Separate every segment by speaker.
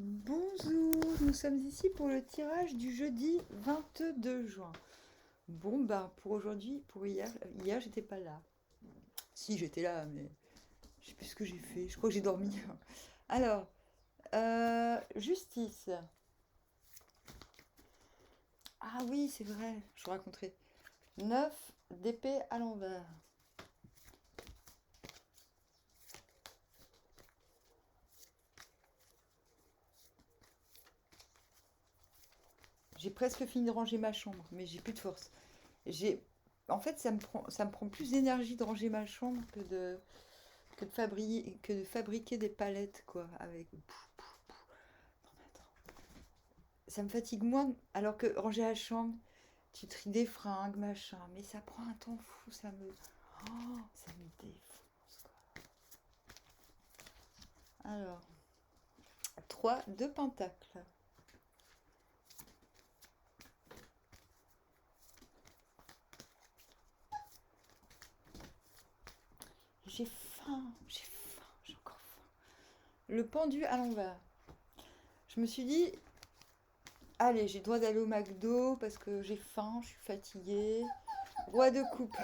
Speaker 1: Bonjour, nous sommes ici pour le tirage du jeudi 22 juin. Bon, ben pour aujourd'hui, pour hier j'étais pas là. Si, j'étais là, mais je sais plus ce que j'ai fait, je crois que j'ai dormi. Alors, justice. Ah oui, c'est vrai, je vous raconterai. 9 d'épée à l'envers. J'ai presque fini de ranger ma chambre, mais j'ai plus de force. J'ai, En fait, ça me prend plus d'énergie de ranger ma chambre que de fabriquer des palettes, quoi, avec. Ça me fatigue moins, alors que ranger la chambre, tu tries des fringues, machin, mais ça prend un temps fou, ça me défonce, quoi. Alors, 3 de pentacle. J'ai encore faim. Le pendu à l'envers. Je me suis dit, allez, j'ai le droit d'aller au McDo parce que j'ai faim, je suis fatiguée. Roi de coupe.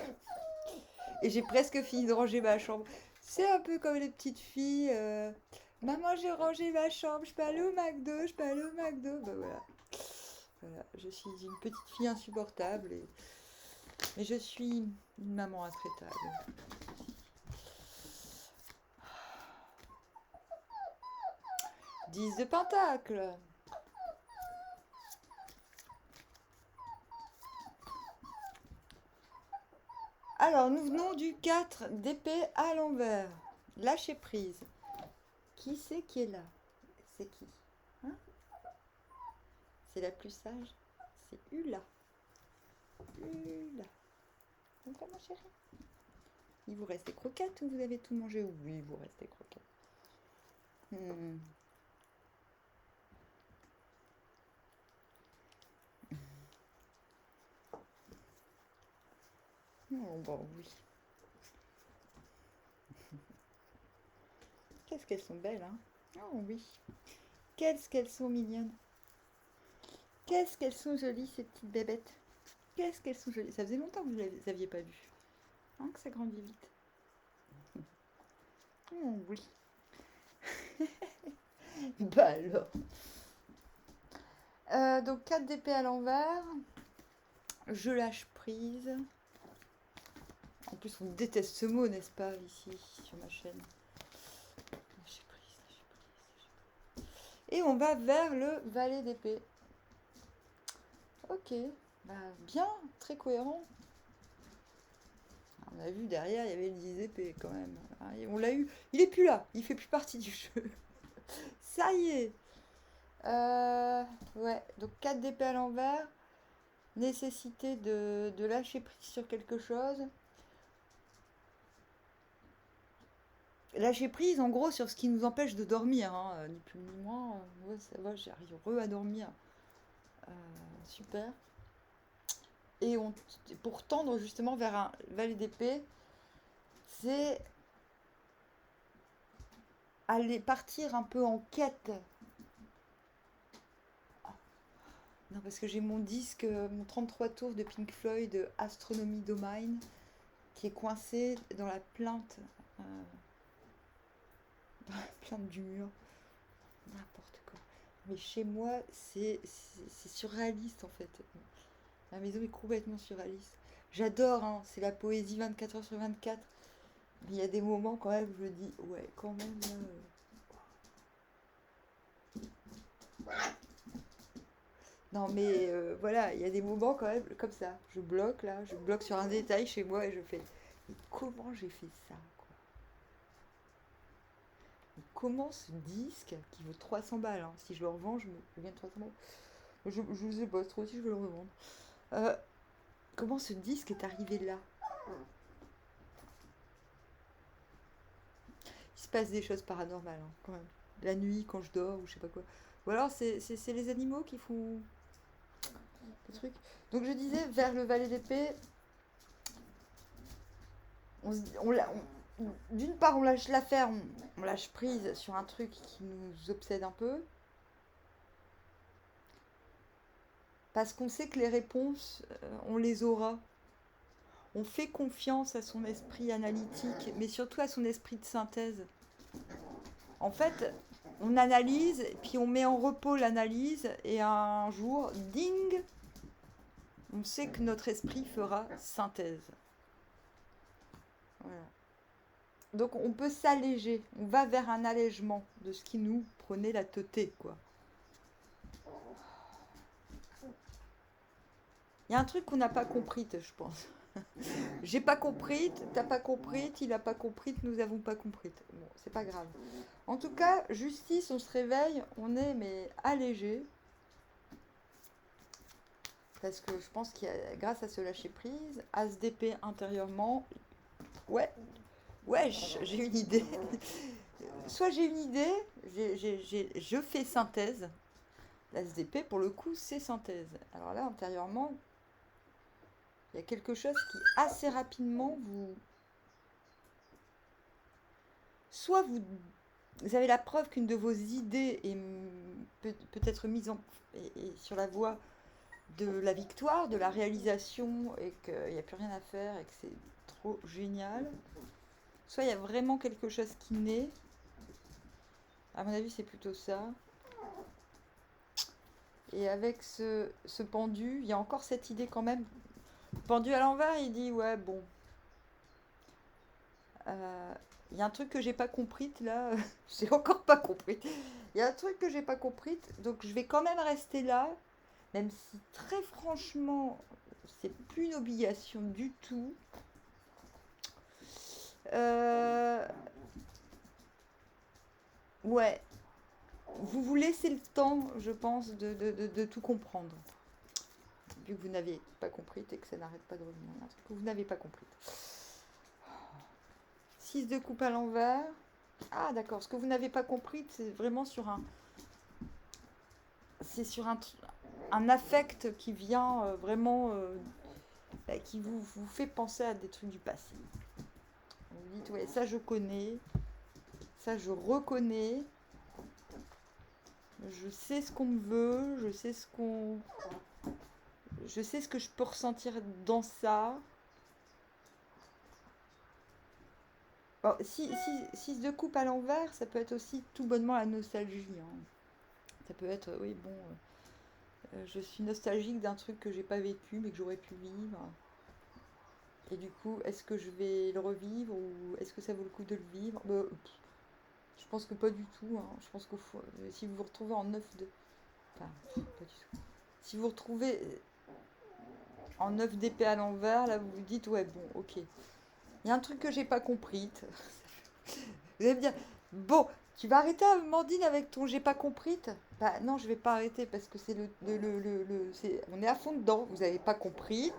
Speaker 1: Et j'ai presque fini de ranger ma chambre. C'est un peu comme les petites filles. Maman, j'ai rangé ma chambre, je peux aller au McDo, je peux aller au McDo. Bah voilà. Voilà, je suis une petite fille insupportable, mais je suis une maman intraitable. 10 de pentacle. Alors, nous venons du 4 d'épée à l'envers. Lâcher prise. Qui c'est qui est là? C'est qui? Hein? C'est la plus sage? C'est Ula. Ula. Bonjour ma chérie. Il vous reste des croquettes ou vous avez tout mangé? Oui, il vous reste des croquettes. Oh, bon, oui. Qu'est-ce qu'elles sont belles, hein? Oh oui. Qu'est-ce qu'elles sont mignonnes. Qu'est-ce qu'elles sont jolies, ces petites bébêtes. Qu'est-ce qu'elles sont jolies. Ça faisait longtemps que vous ne les aviez pas vues. Hein, que ça grandit vite. Oh oui. Bah alors. Donc 4 d'épée à l'envers. Je lâche prise. En plus, on déteste ce mot, n'est-ce pas, ici, sur ma chaîne. Lâcher prise, lâcher prise, lâcher prise. Et on va vers le valet d'épée. Ok, bah bien, très cohérent. On a vu derrière, il y avait le 10 épées quand même. On l'a eu. Il est plus là, il fait plus partie du jeu. Ça y est. Ouais, donc 4 d'épée à l'envers. Nécessité de lâcher prise sur quelque chose. Lâcher prise, en gros, sur ce qui nous empêche de dormir, hein, ni plus ni moins. Ouais, ça va, j'arrive heureux à dormir. Super. Et pour tendre justement vers un valet d'épée, c'est aller partir un peu en quête. Non, parce que j'ai mon disque, mon 33 tours de Pink Floyd Astronomy Domain qui est coincé dans la plainte, du mur. N'importe quoi. Mais chez moi, c'est surréaliste en fait. La maison est complètement surréaliste. J'adore, hein, c'est la poésie 24 heures sur 24. Mais il y a des moments quand même où je dis, ouais, quand même là. Non, mais voilà, il y a des moments quand même comme ça. Je bloque là, je bloque sur un détail chez moi et je fais, mais comment j'ai fait ça, quoi? Mais comment ce disque qui vaut 300 balles, hein, si je le revends, je gagne 300 balles. Je sais pas trop si je veux le revendre. Euh, comment ce disque est arrivé là? Il se passe des choses paranormales, hein, quand même. La nuit, quand je dors, ou je sais pas quoi. Ou alors, c'est les animaux qui font le truc. Donc, je disais, vers le valet d'épée, d'une part, on lâche l'affaire, on lâche prise sur un truc qui nous obsède un peu. parce qu'on sait que les réponses, on les aura. On fait confiance à son esprit analytique, mais surtout à son esprit de synthèse. En fait, on analyse, puis on met en repos l'analyse, et un jour, ding, on sait que notre esprit fera synthèse. Voilà. Donc on peut s'alléger, on va vers un allègement de ce qui nous prenait la teuté, quoi. Il y a un truc qu'on n'a pas compris, je pense. J'ai pas compris, t'as pas compris, il a pas compris, nous avons pas compris. Bon, c'est pas grave. En tout cas, justice, on se réveille, on est mais allégé. Parce que je pense qu'il y a, grâce à ce lâcher prise, as d'épée intérieurement, ouais, j'ai une idée. Soit j'ai une idée, je fais synthèse. L'as d'épée, pour le coup, c'est synthèse. Alors là, intérieurement, il y a quelque chose qui assez rapidement soit vous avez la preuve qu'une de vos idées est peut-être mise sur la voie de la victoire, de la réalisation, et qu'il n'y a plus rien à faire et que c'est trop génial. Soit il y a vraiment quelque chose qui naît. À mon avis, c'est plutôt ça. Et avec ce pendu, il y a encore cette idée quand même. Pendu à l'envers, il dit ouais, bon. Il y a un truc que j'ai pas compris là. J'ai encore pas compris. Il y a un truc que j'ai pas compris. Donc je vais quand même rester là. Même si très franchement, c'est plus une obligation du tout. Ouais. Vous vous laissez le temps, je pense, de tout comprendre. Vu que vous n'avez pas compris et que ça n'arrête pas de revenir. Un truc que vous n'avez pas compris. 6 de coupe à l'envers. Ah d'accord, ce que vous n'avez pas compris, c'est vraiment sur un... C'est sur un affect qui vient vraiment... qui vous fait penser à des trucs du passé. Vous dites, ouais, ça je connais. Ça je reconnais. Je sais ce qu'on me veut. Je sais ce que je peux ressentir dans ça. Bon, 6 de coupe à l'envers, ça peut être aussi tout bonnement la nostalgie. Hein. Ça peut être, oui, bon, je suis nostalgique d'un truc que j'ai pas vécu mais que j'aurais pu vivre. Et du coup, est-ce que je vais le revivre ou est-ce que ça vaut le coup de le vivre? Je pense que pas du tout. Hein. Je pense que si vous vous retrouvez en 9 de... Enfin, pas du tout. Si vous vous retrouvez en 9 d'épée à l'envers, là vous vous dites, ouais, bon, ok. Il y a un truc que j'ai pas compris. Vous allez me dire, bon, tu vas arrêter, Amandine, avec ton j'ai pas compris? Bah non, je vais pas arrêter parce que c'est on est à fond dedans, vous avez pas compris.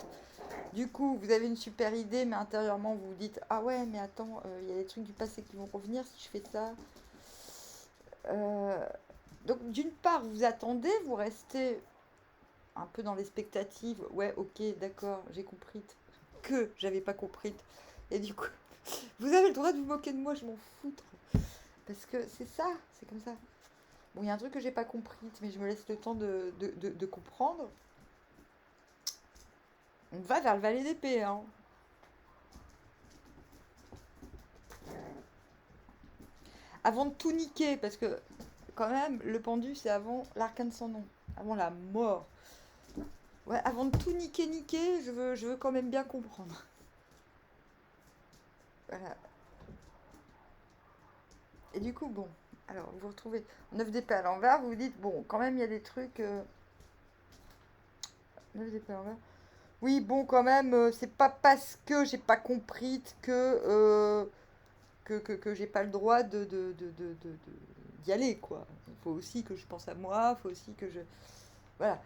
Speaker 1: Du coup, vous avez une super idée, mais intérieurement, vous vous dites, ah ouais, mais attends, il y a des trucs du passé qui vont revenir si je fais ça. Donc, d'une part, vous attendez, vous restez un peu dans l'expectative. Ouais, ok, d'accord, j'ai compris que j'avais pas compris. Et du coup, vous avez le droit de vous moquer de moi, je m'en foutre. Parce que c'est ça, c'est comme ça. Bon, il y a un truc que j'ai pas compris, mais je me laisse le temps de comprendre. On va vers le valet d'épée, hein. Avant de tout niquer, parce que quand même, le pendu, c'est avant l'arcane sans nom, avant la mort. Ouais, avant de tout niquer, je veux quand même bien comprendre. Voilà. Et du coup, bon, alors vous vous retrouvez 9 d'épée à l'envers, vous vous dites, bon, quand même, il y a des trucs... 9 d'épée à l'envers. Oui, bon, quand même, c'est pas parce que j'ai pas compris que j'ai pas le droit d'y aller, quoi. Il faut aussi que je pense à moi, il faut aussi que je... Voilà.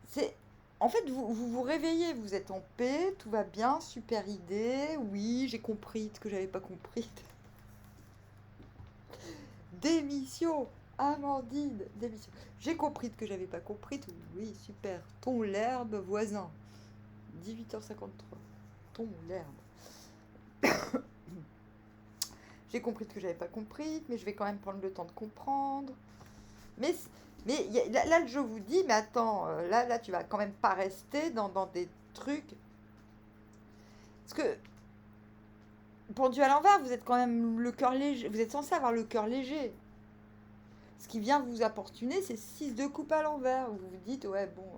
Speaker 1: C'est... En fait, vous réveillez, vous êtes en paix, tout va bien, super idée, oui, j'ai compris ce que j'avais pas compris. Démission, Amandine, démission. J'ai compris ce que j'avais pas compris, oui, super. Ton l'herbe voisin, 18h53. Ton l'herbe. J'ai compris ce que j'avais pas compris, mais je vais quand même prendre le temps de comprendre. Mais Mais là, je vous dis, mais attends, là, tu vas quand même pas rester dans des trucs. Parce que, pendu à l'envers, vous êtes quand même le cœur léger. Vous êtes censé avoir le cœur léger. Ce qui vient vous importuner, c'est 6 de coupe à l'envers. Vous vous dites, ouais, bon.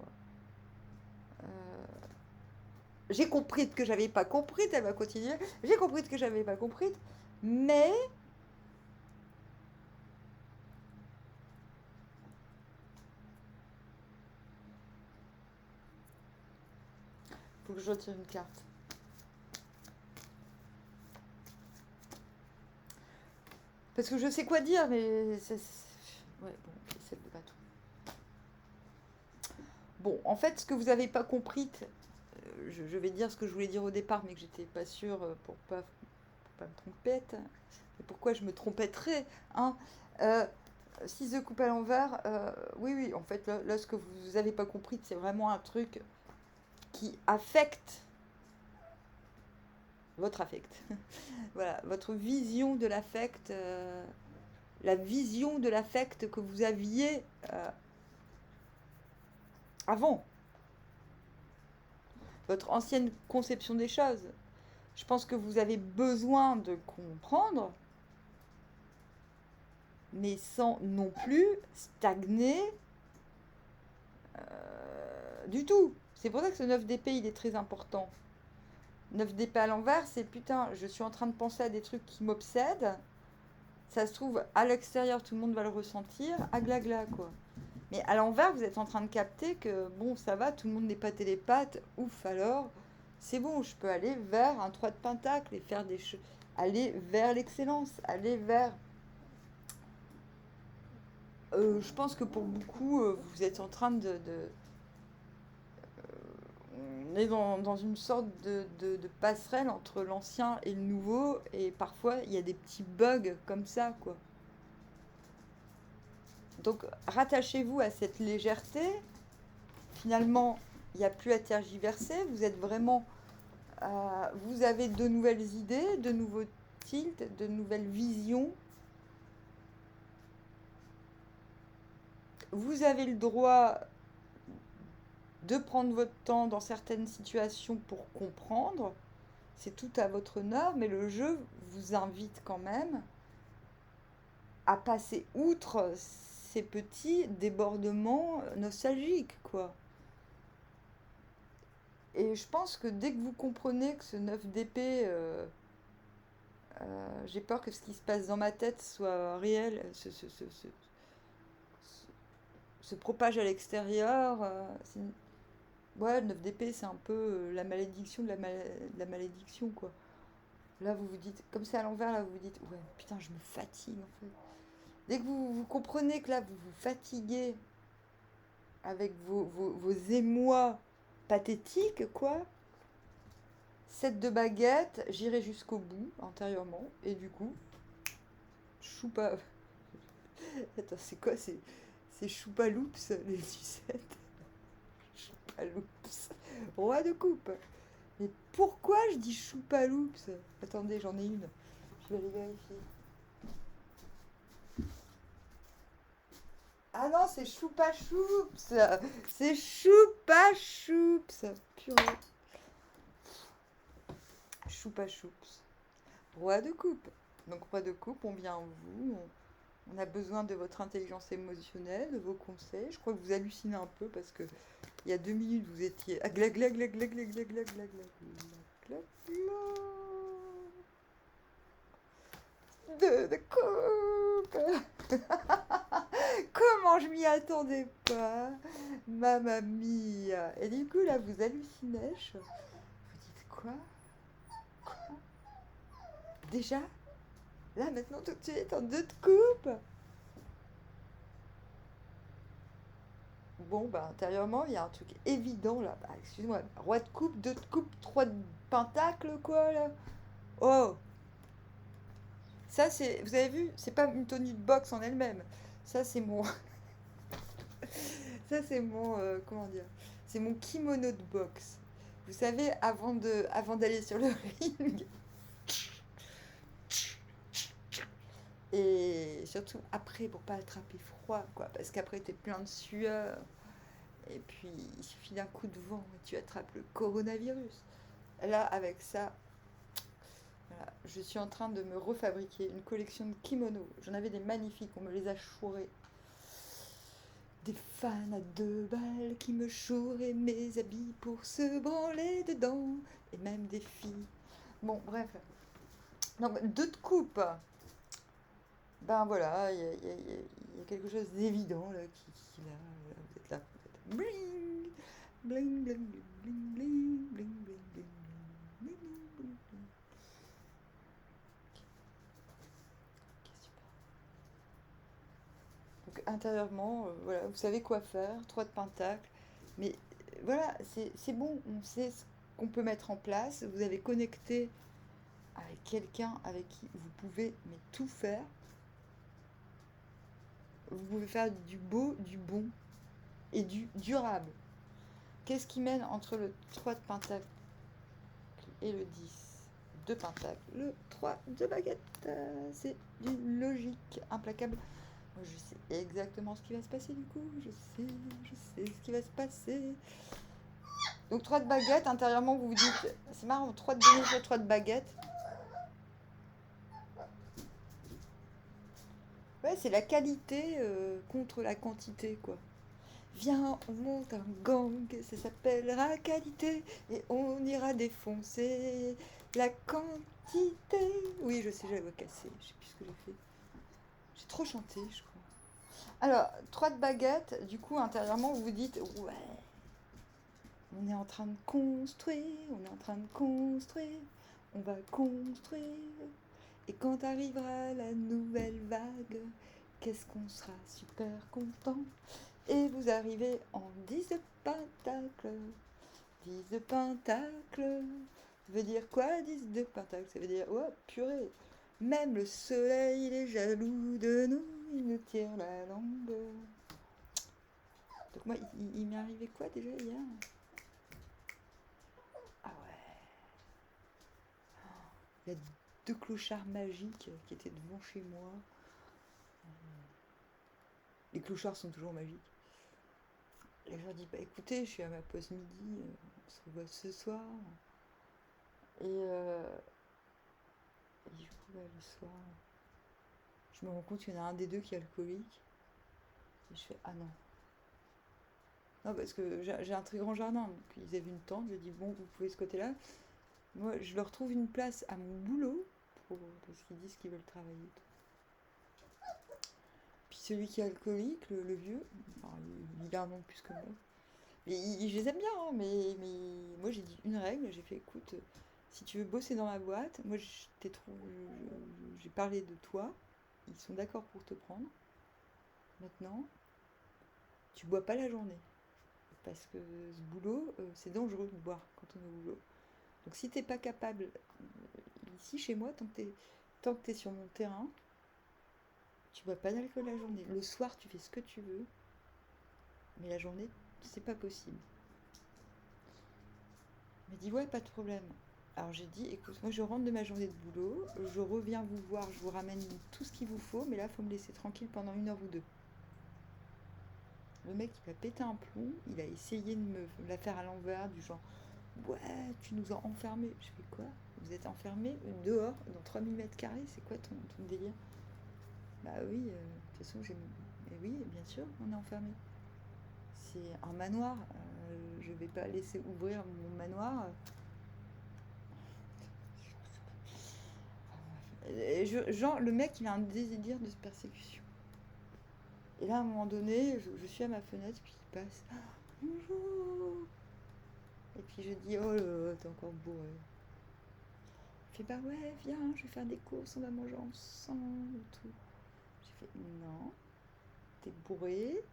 Speaker 1: J'ai compris que j'avais pas compris, elle va continuer. J'ai compris que j'avais pas compris, mais faut que je retire une carte. Parce que je sais quoi dire, mais ouais, bon, c'est pas tout. Bon, en fait, ce que vous avez pas compris, je vais dire ce que je voulais dire au départ, mais que j'étais pas sûre pour pas me tromper. Et pourquoi je me trompetterais, hein 6 de coupe à l'envers, oui, en fait, là, ce que vous avez pas compris, c'est vraiment un truc qui affecte votre affect. Voilà, votre vision de l'affect, la vision de l'affect que vous aviez avant, votre ancienne conception des choses. Je pense que vous avez besoin de comprendre, mais sans non plus stagner du tout. C'est pour ça que ce 9 d'épée, il est très important. 9 d'épée à l'envers, c'est putain, je suis en train de penser à des trucs qui m'obsèdent. Ça se trouve, à l'extérieur, tout le monde va le ressentir, à glagla, quoi. Mais à l'envers, vous êtes en train de capter que, bon, ça va, tout le monde n'est pas télépathe, ouf, alors, c'est bon, je peux aller vers un 3 de pentacle et faire des choses. Aller vers l'excellence, aller vers... je pense que pour beaucoup, vous êtes en train on est dans une sorte de passerelle entre l'ancien et le nouveau, et parfois, il y a des petits bugs comme ça, quoi. Donc, rattachez-vous à cette légèreté. Finalement, il n'y a plus à tergiverser. Vous êtes vraiment... vous avez de nouvelles idées, de nouveaux tilts, de nouvelles visions. Vous avez le droit de prendre votre temps dans certaines situations pour comprendre. C'est tout à votre honneur, mais le jeu vous invite quand même à passer outre ces petits débordements nostalgiques, quoi. Et je pense que dès que vous comprenez que ce 9 d'épée, j'ai peur que ce qui se passe dans ma tête soit réel, se propage à l'extérieur. Ouais, le 9 d'épée, c'est un peu la malédiction de la malédiction, quoi. Là, vous vous dites, comme c'est à l'envers, là, vous vous dites, ouais, putain, je me fatigue, en fait. Dès que vous comprenez que là, vous vous fatiguez avec vos émois pathétiques, quoi, 7 de baguette, j'irai jusqu'au bout, intérieurement, et du coup, choupa... Attends, c'est quoi? C'est choupaloops, les sucettes. Choupaloops. Roi de coupe. Mais pourquoi je dis choupaloops? Attendez, j'en ai une. Je vais aller vérifier. Ah non, c'est choupa choups. C'est choupa choups. Purée. Choupa choups. Roi de coupe. Donc roi de coupe, on vient en vous. On a besoin de votre intelligence émotionnelle, de vos conseils. Je crois que vous hallucinez un peu parce que il y a 2 minutes, vous étiez... Ah, glag, glag, glag, glag, glag, glag, glag, glag, glag, glag, de coupe. Comment je m'y attendais pas, mamma mia. Et du coup, là, vous hallucinez. Vous dites quoi? Quoi? Déjà? Là, maintenant, tout de suite, en 2 de coupe. Bon, bah, intérieurement, il y a un truc évident, là. Bah, excuse-moi, roi de coupe, 2 de coupe, 3 de pentacle, quoi, là. Oh! Ça, c'est... Vous avez vu? C'est pas une tenue de boxe en elle-même. Ça, c'est mon... Ça, c'est mon... comment dire? C'est mon kimono de boxe. Vous savez, avant d'aller sur le ring, Et surtout après, pour pas attraper froid, quoi. Parce qu'après, t'es plein de sueur. Et puis, il suffit d'un coup de vent et tu attrapes le coronavirus. Là, avec ça, voilà, je suis en train de me refabriquer une collection de kimonos. J'en avais des magnifiques, on me les a chourés. Des fans à 2 balles qui me chouraient mes habits pour se branler dedans. Et même des filles. Bon, bref. Donc, deux de coupe. Ben voilà, il y a quelque chose d'évident là qui là, vous êtes là, vous êtes bling, bling, bling, bling, bling, bling, bling, bling, bling, bling, bling, bling. Ok, super. Donc intérieurement, voilà, vous savez quoi faire, 3 de pentacle, mais voilà, c'est bon, on sait ce qu'on peut mettre en place, vous avez connecté avec quelqu'un avec qui vous pouvez mais tout faire, vous pouvez faire du beau, du bon et du durable. Qu'est-ce qui mène entre le 3 de pentacle et le 10 de pentacle? Le 3 de baguette. C'est d'une logique implacable. Moi, je sais exactement ce qui va se passer du coup. Je sais ce qui va se passer. Donc 3 de baguette, intérieurement, vous vous dites, c'est marrant, 3 de demi, 3 de baguette. Ouais, c'est la qualité contre la quantité, quoi. Viens, on monte un gang, ça s'appellera qualité, et on ira défoncer la quantité. Oui, je sais, j'avais cassé, je sais plus ce que j'ai fait. J'ai trop chanté, je crois. Alors, 3 de baguette, du coup, intérieurement, vous vous dites, ouais, on est en train de construire, on est en train de construire, on va construire. Et quand arrivera la nouvelle vague, qu'est-ce qu'on sera super content. Et vous arrivez en 10 de pentacle. 10 de pentacle. Ça veut dire quoi, 10 de pentacle? Ça veut dire, oh purée, même le soleil, il est jaloux de nous, il nous tire la langue. Donc moi, il m'est arrivé quoi déjà hier? Ah ouais, il y a 2 clochards magiques qui étaient devant chez moi. Les clochards sont toujours magiques. Et je leur dis, bah écoutez, je suis à ma pause midi, on se revoit ce soir. Et du coup, là, le soir, je me rends compte qu'il y en a un des deux qui est alcoolique. Et je fais, ah non. Non, parce que j'ai un très grand jardin, donc ils avaient une tente, je dis, bon, vous pouvez ce côté-là. Moi, je leur trouve une place à mon boulot, parce qu'ils disent qu'ils veulent travailler. Puis celui qui est alcoolique, le vieux, enfin, il a un nom plus que moi. Mais je les aime bien, hein, mais moi j'ai dit une règle, j'ai fait écoute, si tu veux bosser dans ma boîte, moi j'ai parlé de toi, ils sont d'accord pour te prendre. Maintenant, tu bois pas la journée. Parce que ce boulot, c'est dangereux de boire quand on est au boulot. Donc si t'es pas capable, ici chez moi, tant que t'es sur mon terrain, tu bois pas d'alcool la journée. Le soir, tu fais ce que tu veux, mais la journée, c'est pas possible. Il m'a dit ouais, pas de problème. Alors j'ai dit écoute, moi je rentre de ma journée de boulot, je reviens vous voir, je vous ramène tout ce qu'il vous faut, mais là il faut me laisser tranquille pendant 1 heure ou 2. Le mec il a pété un plomb, il a essayé de me la faire à l'envers, du genre ouais, tu nous as enfermés. Je fais quoi? Vous êtes enfermés dehors, dans 3000 m², c'est quoi ton délire? Bah oui, de toute façon j'ai. Mais oui, bien sûr, on est enfermés. C'est un manoir, je vais pas laisser ouvrir mon manoir. Genre, le mec, il a un désir de persécution. Et là, à un moment donné, je suis à ma fenêtre, puis il passe. Ah, bonjour. Et puis je dis, oh là là, t'es encore bourré. Il fait, bah ouais, viens, je vais faire des courses, on va manger ensemble et tout. J'ai fait, non, t'es bourré,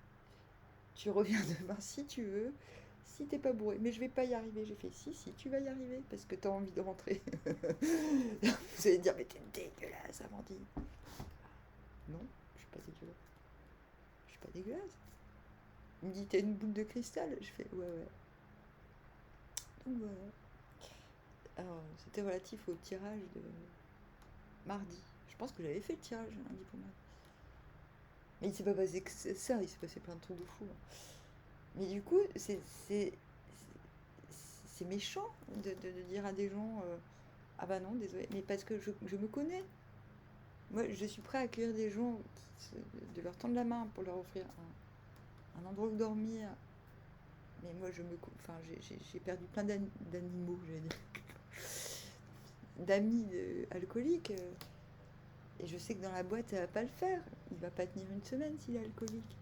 Speaker 1: tu reviens demain si tu veux. Si t'es pas bourré, mais je vais pas y arriver. J'ai fait si, tu vas y arriver parce que t'as envie de rentrer. Vous allez dire, mais t'es dégueulasse, Amandine. Non, je suis pas dégueulasse. Je suis pas dégueulasse. Il me dit, t'as une boule de cristal? Je fais, ouais, ouais. Donc voilà. Alors, c'était relatif au tirage de mardi. Je pense que j'avais fait le tirage lundi pour moi. Mais il s'est pas passé que ça, il s'est passé plein de trucs de fou. Mais du coup, c'est méchant de dire à des gens ah bah non, désolé, mais parce que je me connais. Moi, je suis prêt à accueillir des gens, de leur tendre la main pour leur offrir un endroit où dormir. Mais moi, enfin, j'ai perdu plein d'animaux, j'allais dire, d'amis alcooliques. Et je sais que dans la boîte, ça va pas le faire. Il va pas tenir une semaine s'il est alcoolique.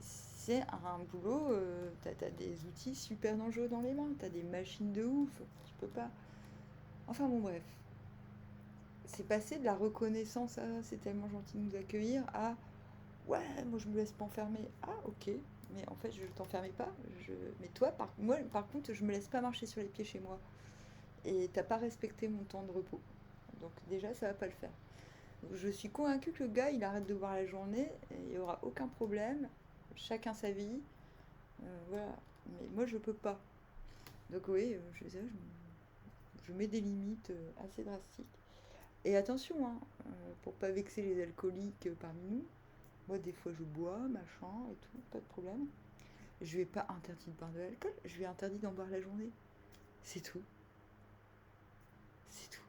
Speaker 1: C'est un boulot, t'as des outils super dangereux dans les mains, t'as des machines de ouf, tu peux pas. Enfin bon, bref. C'est passé de la reconnaissance à c'est tellement gentil de nous accueillir à ouais, moi je me laisse pas enfermer. Ah, ok, mais en fait je t'enfermais pas. Mais toi, moi, par contre, je me laisse pas marcher sur les pieds chez moi. Et t'as pas respecté mon temps de repos. Donc déjà, ça va pas le faire. Donc, je suis convaincue que le gars, il arrête de boire la journée, et il y aura aucun problème. Chacun sa vie. Voilà. Mais moi, je peux pas. Donc oui, je mets des limites assez drastiques. Et attention, hein, pour pas vexer les alcooliques parmi nous, moi des fois je bois, machin et tout, pas de problème. Je lui ai pas interdit de boire de l'alcool, je lui ai interdit d'en boire la journée. C'est tout. C'est tout.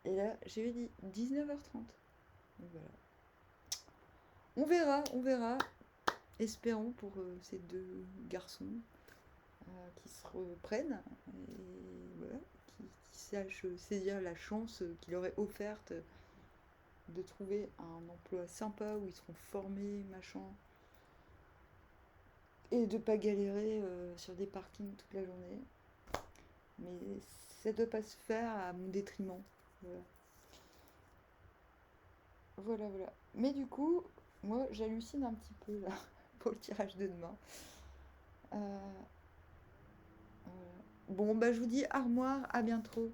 Speaker 1: Et là, j'ai dit 19h30. Donc voilà. On verra, on verra. Espérons pour ces deux garçons qui se reprennent et voilà, qui sachent saisir la chance qu'il leur est offerte de trouver un emploi sympa où ils seront formés, machin, et de pas galérer sur des parkings toute la journée. Mais ça doit pas se faire à mon détriment. Voilà. Voilà, voilà. Mais du coup, moi j'hallucine un petit peu là pour le tirage de demain. Euh, voilà. Bon, bah je vous dis armoire, à bientôt.